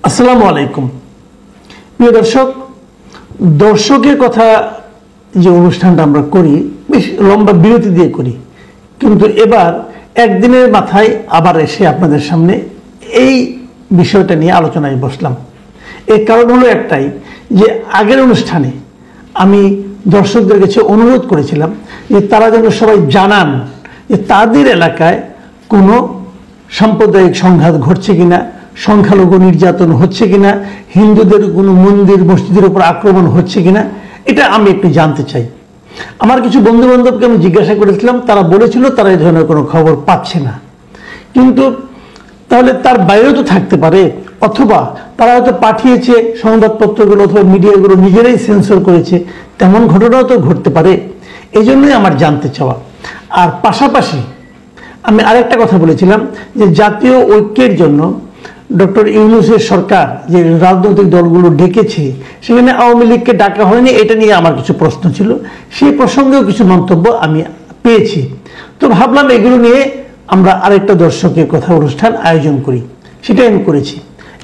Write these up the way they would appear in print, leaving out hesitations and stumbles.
আসসালামু আলাইকুম প্রিয় দর্শক, দর্শকের কথা যে অনুষ্ঠানটা আমরা করি বেশ লম্বা বিরতি দিয়ে করি, কিন্তু এবার একদিনের মাথায় আবার এসে আপনাদের সামনে এই বিষয়টা নিয়ে আলোচনায় বসলাম। এর কারণ হলো একটাই, যে আগের অনুষ্ঠানে আমি দর্শকদের কাছে অনুরোধ করেছিলাম যে তারা যেন সবাই জানান যে তাদের এলাকায় কোনো সাম্প্রদায়িক সংঘাত ঘটছে কিনা, সংখ্যালঘু নির্যাতন হচ্ছে কিনা, হিন্দুদের কোনো মন্দির মসজিদের উপর আক্রমণ হচ্ছে কিনা, এটা আমি একটু জানতে চাই। আমার কিছু বন্ধু বান্ধবকে আমি জিজ্ঞাসা করেছিলাম, তারা বলেছিল তারা এই ধরনের কোনো খবর পাচ্ছে না। কিন্তু তাহলে তার বাইরেও তো থাকতে পারে, অথবা তারা হয়তো পাঠিয়েছে সংবাদপত্রগুলো অথবা মিডিয়াগুলো নিজেরাই সেন্সর করেছে, তেমন ঘটনাও তো ঘটতে পারে। এই জন্যই আমার জানতে চাওয়া। আর পাশাপাশি আমি আরেকটা কথা বলেছিলাম যে জাতীয় ঐক্যের জন্য ডক্টর ইউনূসের সরকার যে রাজনৈতিক দলগুলো ডেকেছে, সেখানে আওয়ামী লীগকে ডাকা হয়নি, এটা নিয়ে আমার কিছু প্রশ্ন ছিল। সেই প্রসঙ্গেও কিছু মন্তব্য আমি পেয়েছি। তো ভাবলাম এগুলো নিয়ে আমরা আরেকটা দর্শকের কথা অনুষ্ঠান আয়োজন করি, সেটাই আমি করেছি।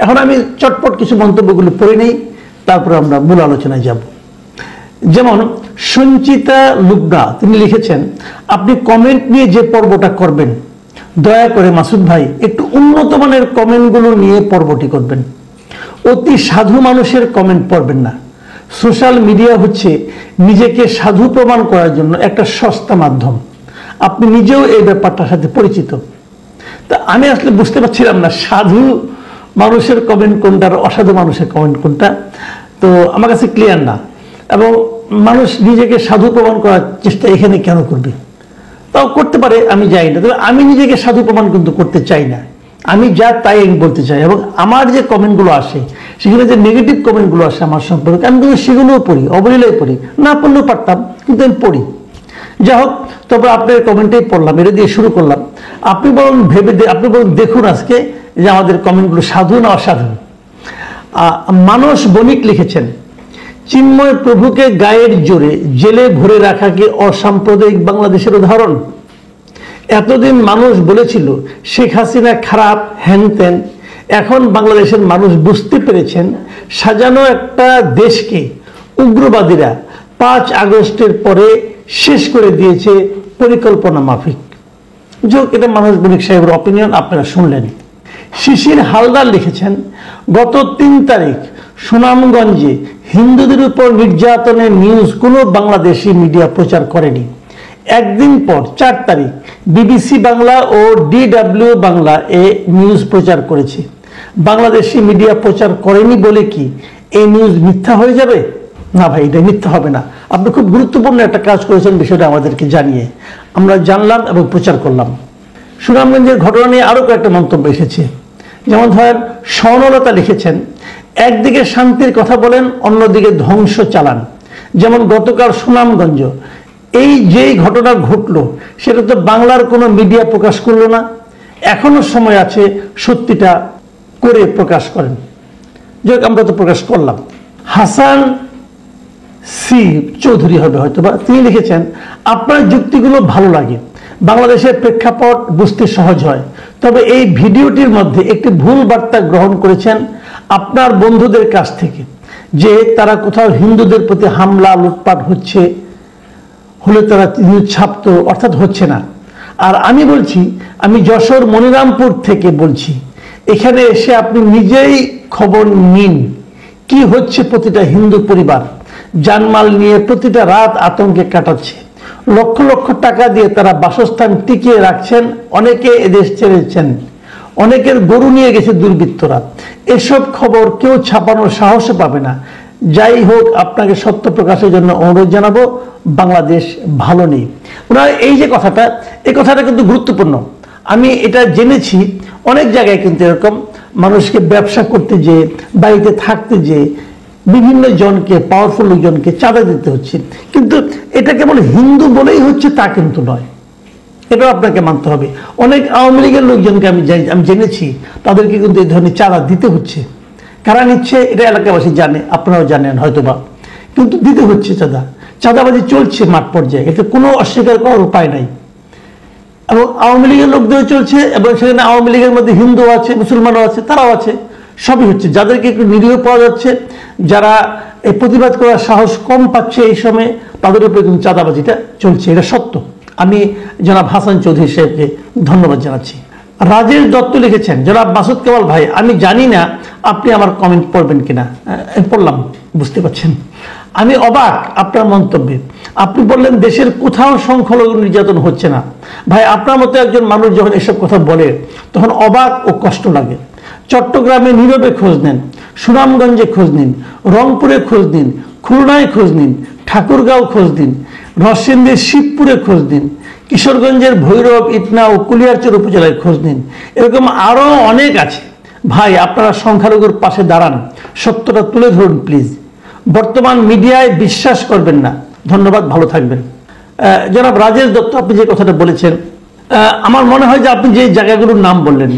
এখন আমি চটপট কিছু মন্তব্যগুলো পড়ে নেই, তারপরে আমরা মূল আলোচনায় যাব। যেমন সঞ্চিতা লুবনা তিনি লিখেছেন, আপনি কমেন্ট নিয়ে যে পর্বটা করবেন, দয়া করে মাসুদ ভাই একটু উন্নত মানের কমেন্টগুলো নিয়ে পর্বটি করবেন। অতি সাধু মানুষের কমেন্ট পড়বেন না। সোশ্যাল মিডিয়া হচ্ছে নিজেকে সাধু প্রমাণ করার জন্য একটা সস্তা মাধ্যম। আপনি নিজেও এই ব্যাপারটার সাথে পরিচিত। তা আমি আসলে বুঝতে পারছিলাম না সাধু মানুষের কমেন্ট কোনটা আর অসাধু মানুষের কমেন্ট কোনটা, তো আমার কাছে ক্লিয়ার না। এবং মানুষ নিজেকে সাধু প্রমাণ করার চেষ্টা এখানে কেন করবে? তাও করতে পারে, আমি যাই না, তবে আমি নিজেকে সাধু প্রমাণ কিন্তু করতে চাই না। আমি যা তাই আমি বলতে চাই। এবং আমার যে কমেন্টগুলো আসে, সেখানে যে নেগেটিভ কমেন্টগুলো আসে আমার সম্পর্কে, আমি কিন্তু সেগুলোও পড়ি, অবলীলায় পড়ি, না পড়লেও পারতাম, কিন্তু আমি পড়ি। যাই হোক, তবে আপনার কমেন্টেই পড়লাম, এটা দিয়ে শুরু করলাম। আপনি বরং আপনি বরং দেখুন আজকে যে আমাদের কমেন্টগুলো সাধু না অসাধু। মানস বণিক লিখেছেন, চিন্ময় প্রভুকে গায়ের জোরে জেলে ভরে রাখা কি অসাম্প্রদায়িক বাংলাদেশের উদাহরণ? এতদিন মানুষ বলেছিল শেখ হাসিনা খারাপ, হ্যান ত্যান। এখন বাংলাদেশের মানুষ বুঝতে পেরেছেন সাজানো একটা দেশকে উগ্রবাদীরা 5 আগস্টের পরে শেষ করে দিয়েছে পরিকল্পনা মাফিক। যোগ, এটা মানস বণিক সাহেবের অপিনিয়ন, আপনারা শুনলেন। শিশির হালদার লিখেছেন, গত 3 তারিখ সুনামগঞ্জে হিন্দুদের উপর নির্যাতনের নিউজ কোনো বাংলাদেশি মিডিয়া প্রচার করেনি। একদিন পর 4 তারিখ বিবিসি বাংলা ও DW বাংলা এ নিউজ প্রচার করেছে। বাংলাদেশি মিডিয়া প্রচার করেনি বলে কি এই নিউজ মিথ্যা হয়ে যাবে? না ভাই, এটা মিথ্যা হবে না। আপনি খুব গুরুত্বপূর্ণ একটা কাজ করেছেন, বিষয়টা আমাদেরকে জানিয়ে আমরা জানলাম এবং প্রচার করলাম। সুনামগঞ্জের ঘটনা নিয়ে আরও কয়েকটা মন্তব্য এসেছে। যেমন ধরেন স্বর্ণলতা লিখেছেন, একদিকে শান্তির কথা বলেন, অন্যদিকে ধ্বংস চালান। যেমন গতকাল সুনামগঞ্জ এই যেই ঘটনা ঘটলো, সেটা তো বাংলার কোনো মিডিয়া প্রকাশ করলো না। এখনো সময় আছে সত্যিটা করে প্রকাশ করেন। যাই হোক, আমরা তো প্রকাশ করলাম। হাসান সি চৌধুরী হবে হয়তো বা, তিনি লিখেছেন, আপনার যুক্তিগুলো ভালো লাগে, বাংলাদেশের প্রেক্ষাপট বুঝতে সহজ হয়, তবে এই ভিডিওটির মধ্যে একটি ভুল বার্তা গ্রহণ করেছেন আপনার বন্ধুদের কাছ থেকে, যে তারা কোথাও হিন্দুদের প্রতি হামলা লুটপাট হলে তারা ছাপত, অর্থাৎ হচ্ছে না। আর আমি বলছি, আমি যশোর মনিরামপুর থেকে বলছি, এখানে এসে আপনি নিজেই খবর নিন কি হচ্ছে। প্রতিটা হিন্দু পরিবার জানমাল নিয়ে প্রতিটা রাত আতঙ্কে কাটাচ্ছে। লক্ষ লক্ষ টাকা দিয়ে তারা বাসস্থান টিকিয়ে রাখছেন, অনেকে এদেশ ছেড়েছেন, অনেকের গরু নিয়ে গেছে দুর্বৃত্তরা। এসব খবর কেউ ছাপানোর সাহস পাবে না। যাই হোক, আপনাকে সত্য প্রকাশের জন্য অনুরোধ জানাবো, বাংলাদেশ ভালো নেই। ওনার এই যে কথাটা, এই কথাটা কিন্তু গুরুত্বপূর্ণ। আমি এটা জেনেছি অনেক জায়গায় কিন্তু এরকম মানুষকে ব্যবসা করতে যে, বাড়িতে থাকতে যে বিভিন্ন জনকে, পাওয়ারফুল লোকজনকে চাঁদা দিতে হচ্ছে। কিন্তু এটা কেবল হিন্দু বলেই হচ্ছে তা কিন্তু নয়, এটাও আপনাকে মানতে হবে। অনেক আওয়ামী লীগের লোকজনকে আমি জেনেছি, তাদেরকে কিন্তু এই ধরনের চাঁদা দিতে হচ্ছে। কারা নিচ্ছে এটা এলাকাবাসী জানে, আপনারাও জানেন হয়তোবা, কিন্তু দিতে হচ্ছে চাঁদাবাজি চলছে মাঠ পর্যায়ে, এতে কোনো অস্বীকার করার উপায় নাই। এবং আওয়ামী লীগের লোকদেরও চলছে, এবং সেখানে আওয়ামী লীগের মধ্যে হিন্দু আছে, মুসলমানও আছে, তারাও আছে। সবই হচ্ছে। যাদেরকে একটু নিরীহ পাওয়া যাচ্ছে, যারা এই প্রতিবাদ করার সাহস কম পাচ্ছে এই সময়ে, তাদের উপরে কিন্তু চাঁদাবাজিটা চলছে, এটা সত্য। আমি জনাব হাসান চৌধুরী সাহেবকে ধন্যবাদ জানাচ্ছি। রাজেশ দত্ত লিখেছেন, জনাব মাসুদ কেবল ভাই, আমি জানি না আপনি আমার কমেন্ট পড়বেন কিনা, পড়লাম, বুঝতে পারছেন। আমি অবাক আপনার মন্তব্যে। আপনি বললেন দেশের কোথাও সংখ্যালঘু নির্যাতন হচ্ছে না। ভাই, আপনার মতো একজন মানুষ যখন এসব কথা বলে তখন অবাক ও কষ্ট লাগে। চট্টগ্রামে নীরবে খোঁজ নেন, সুনামগঞ্জে খোঁজ নিন, রংপুরে খোঁজ নিন, খুলনায় খোঁজ নিন, ঠাকুরগাঁও খোঁজ দিন, নরসিংদীর শিবপুরে খোঁজ দিন, কিশোরগঞ্জের ভৈরব, ইটনা ও কুলিয়ারচর উপজেলায় খোঁজ নিন, এরকম আরও অনেক আছে। ভাই, আপনারা সংখ্যালঘুর পাশে দাঁড়ান, সত্যটা তুলে ধরুন প্লিজ। বর্তমান মিডিয়ায় বিশ্বাস করবেন না। ধন্যবাদ, ভালো থাকবেন। জনাব রাজেশ দত্ত, আপনি যে কথাটা বলেছেন, আমার মনে হয় যে আপনি যে জায়গাগুলোর নাম বললেন,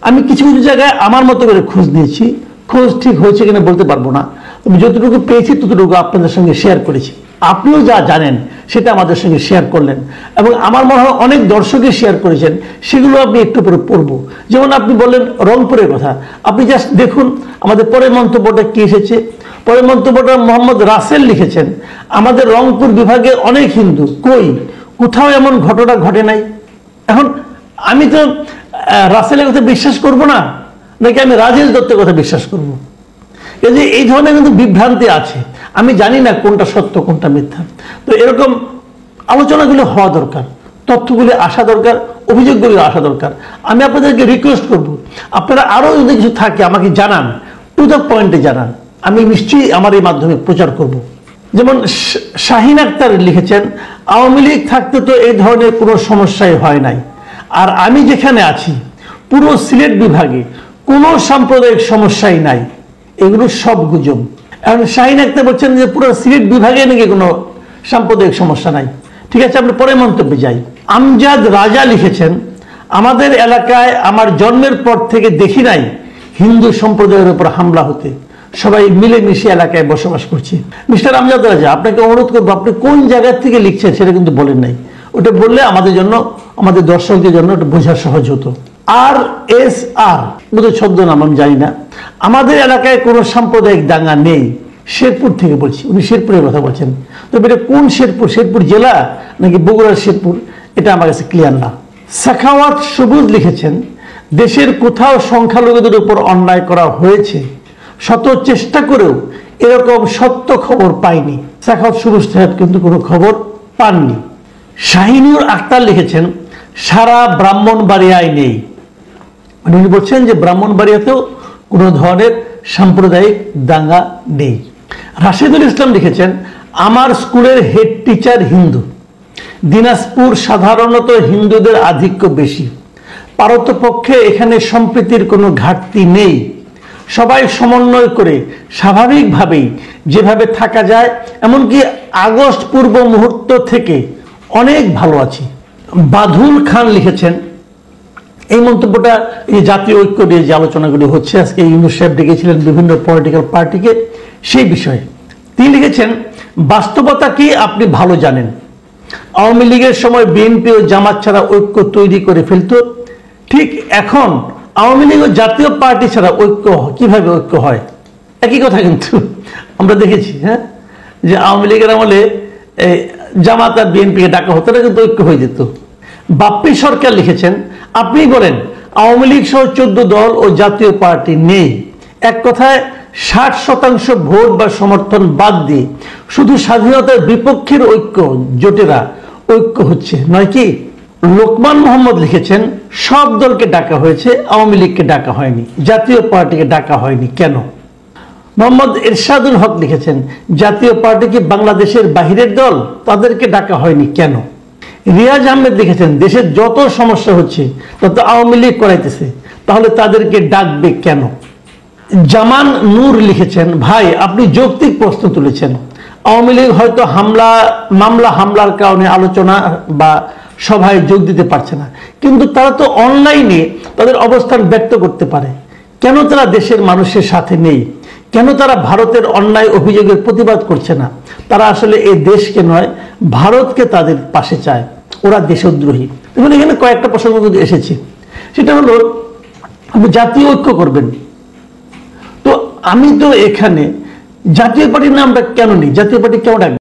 আমি কিছু কিছু জায়গায় আমার মতো করে খোঁজ নিয়েছি। খোঁজ ঠিক হয়েছে কিনা বলতে পারবো না, তবে যতটুকু পেয়েছি ততটুকু আপনাদের সঙ্গে শেয়ার করেছি। আপনিও যা জানেন সেটা আমাদের সঙ্গে শেয়ার করলেন, এবং আমার মনে হয় অনেক দর্শকই শেয়ার করেছেন, সেগুলো আপনি একটু পরে পড়বো। যেমন আপনি বললেন রংপুরের কথা, আপনি জাস্ট দেখুন আমাদের পরের মন্তব্যটা কি এসেছে। পরের মন্তব্যটা মোহাম্মদ রাসেল লিখেছেন, আমাদের রংপুর বিভাগে অনেক হিন্দু, কই কোথাও এমন ঘটনা ঘটে নাই। এখন আমি তো রাসেলের কথা বিশ্বাস করব না, নাকি আমি রাজেশ দত্তের কথা বিশ্বাস করব? এই ধরনের কিন্তু বিভ্রান্তি আছে, আমি জানি না কোনটা সত্য কোনটা মিথ্যা। তো এরকম আলোচনাগুলো হওয়া দরকার, তথ্যগুলি আসা দরকার, অভিযোগগুলি আসা দরকার। আমি আপনাদেরকে রিকোয়েস্ট করব, আপনারা আরও যদি কিছু থাকে আমাকে জানান, টু দ্য পয়েন্টে জানান, আমি নিশ্চয়ই আমার এই মাধ্যমে প্রচার করব। যেমন শাহিন আক্তার লিখেছেন, আওয়ামী লীগ থাকতে তো এই ধরনের কোনো সমস্যাই হয় নাই, আর আমি যেখানে আছি পুরো সিলেট বিভাগে কোনো সাম্প্রদায়িক সমস্যাই নাই, এগুলো সব গুজব। এখন শাহিন আক্তার বলছেন যে পুরো সিলেট বিভাগে নাকি কোনো সাম্প্রদায়িক সমস্যা নাই। ঠিক আছে, আমরা পরে মন্তব্যে যাই। আমজাদ রাজা লিখেছেন, আমাদের এলাকায় আমার জন্মের পর থেকে দেখি নাই হিন্দু সম্প্রদায়ের উপর হামলা হতে, সবাই মিলেমিশে এলাকায় বসবাস করছে। মিস্টার আমজাদ রাজা, আপনাকে অনুরোধ করবো, আপনি কোন জায়গা থেকে লিখছেন সেটা কিন্তু বলেন নাই। ওটা বললে আমাদের জন্য, আমাদের দর্শকদের জন্য ওটা বোঝা সহজ হতো। RSR বোধহয় ছদ্মনাম, আমি জানি না। আমাদের এলাকায় কোনো সাম্প্রদায়িক দাঙ্গা নেই, শেরপুর থেকে বলছি। উনি শেরপুরের কথা বলছেন, তবে এটা কোন শেরপুর, শেরপুর জেলা নাকি বগুড়ার শেরপুর, এটা আমার কাছে ক্লিয়ার না। সাখাওয়াত সবুজ লিখেছেন, দেশের কোথাও সংখ্যালঘুদের উপর অন্যায় করা হয়েছে, শত চেষ্টা করেও এরকম সত্য খবর পাইনি। সাখাওয়াত সবুজ সাহেব কিন্তু কোনো খবর পাননি। শাহিনুর আক্তার লিখেছেন, সারা ব্রাহ্মণবাড়িয়ায় নেই। উনি বলছেন যে ব্রাহ্মণবাড়িয়াতেও কোনো ধরনের সাম্প্রদায়িক দাঙ্গা নেই। রাশেদুল ইসলাম লিখেছেন, আমার স্কুলের হেড টিচার হিন্দু, দিনাজপুর সাধারণত হিন্দুদের আধিক্য বেশি, পারতপক্ষে এখানে সম্প্রীতির কোনো ঘাটতি নেই, সবাই সমন্বয় করে স্বাভাবিকভাবেই যেভাবে থাকা যায়, এমনকি আগস্ট পূর্ব মুহূর্ত থেকে অনেক ভালো আছি। বাদুল খান লিখেছেন, এই মন্তব্যটা এই জাতীয় ঐক্য নিয়ে যে আলোচনাগুলি হচ্ছে, আজকে ইউনূস সাহেব ডেকেছিলেন বিভিন্ন পলিটিক্যাল পার্টিকে, সেই বিষয়ে তিনি লিখেছেন, বাস্তবতা কি আপনি ভালো জানেন। আওয়ামী লীগের সময় বিএনপি ও জামাত ছাড়া ঐক্য তৈরি করে ফেলত, ঠিক এখন আওয়ামী লীগ ও জাতীয় পার্টি ছাড়া ঐক্য কিভাবে ঐক্য হয়? একই কথা কিন্তু আমরা দেখেছি, হ্যাঁ, যে আওয়ামী লীগের আমলে জামাত আর বিএনপিকে ডাকা হতো, এটা কিন্তু ঐক্য হয়ে যেত। বাপ্পি সরকার লিখেছেন, আপনি বলেন আওয়ামী লীগ সহ 14 দল ও জাতীয় পার্টি নেই, এক কথায় 60% ভোট বা সমর্থন বাদ দিয়ে শুধু স্বাধীনতার বিপক্ষের ঐক্য জোটেরা ঐক্য হচ্ছে, নয় কি? লোকমান মোহাম্মদ লিখেছেন, সব দলকে ডাকা হয়েছে, আওয়ামী লীগকে ডাকা হয়নি, জাতীয় পার্টিকে ডাকা হয়নি, কেন? মোহাম্মদ এরশাদুল হক লিখেছেন, জাতীয় পার্টি কি বাংলাদেশের বাহিরের দল, তাদেরকে ডাকা হয়নি, কেন? রিয়াজ আহমেদ লিখেছেন, দেশের যত সমস্যা হচ্ছে তত আওয়ামী লীগ করাইতেছে, তাহলে তাদেরকে ডাকবে কেন? জামান নূর লিখেছেন, ভাই আপনি যৌক্তিক প্রশ্ন তুলেছেন, আওয়ামী লীগ হয়তো হামলার কারণে আলোচনা বা সভায় যোগ দিতে পারছে না, কিন্তু তারা তো অনলাইনে তাদের অবস্থান ব্যক্ত করতে পারে। কেন তারা দেশের মানুষের সাথে নেই? কেন তারা ভারতের অন্যায় অভিযোগের প্রতিবাদ করছে না? তারা আসলে এই দেশকে নয়, ভারতকে তাদের পাশে চায়, ওরা দেশদ্রোহী। এবং এখানে কয়েকটা প্রসঙ্গ কিন্তু এসেছে, সেটা হলো আপনি জাতীয় ঐক্য করবেন, আমি তো এখানে জাতীয় পার্টির নামটা কেন নেই, জাতীয় পার্টি কেন ডাকবে?